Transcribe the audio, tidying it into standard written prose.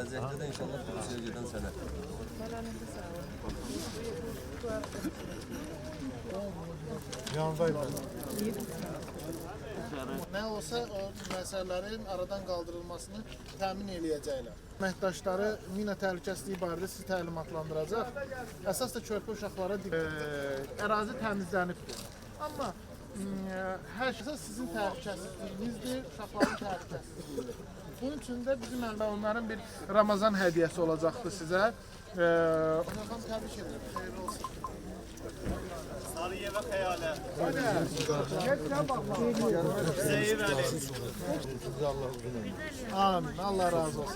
Gələcəkdə də inşallah Rusiya gedən sənə. Yanındayım ben. Nə olsa o məsələlərin aradan qaldırılmasını təmin eləyəcəklər. Əməkdaşları mina təhlükəsizliyi barədə sizi təlimatlandıracaq. Əsas da körpə uşaqlara ərazi təmizlənibdir. Amma hər şey sizin təhlükəsizliyinizdir, uşaqların təhlükəsizliyidir. Bunun üçün də bizim onların bir Ramazan hədiyyəsi olacaqdır sizə. Onlardan təbrik edirəm. Xeyirli olsun. Sarıya ve Hayale. Amin. Allah razı olsun.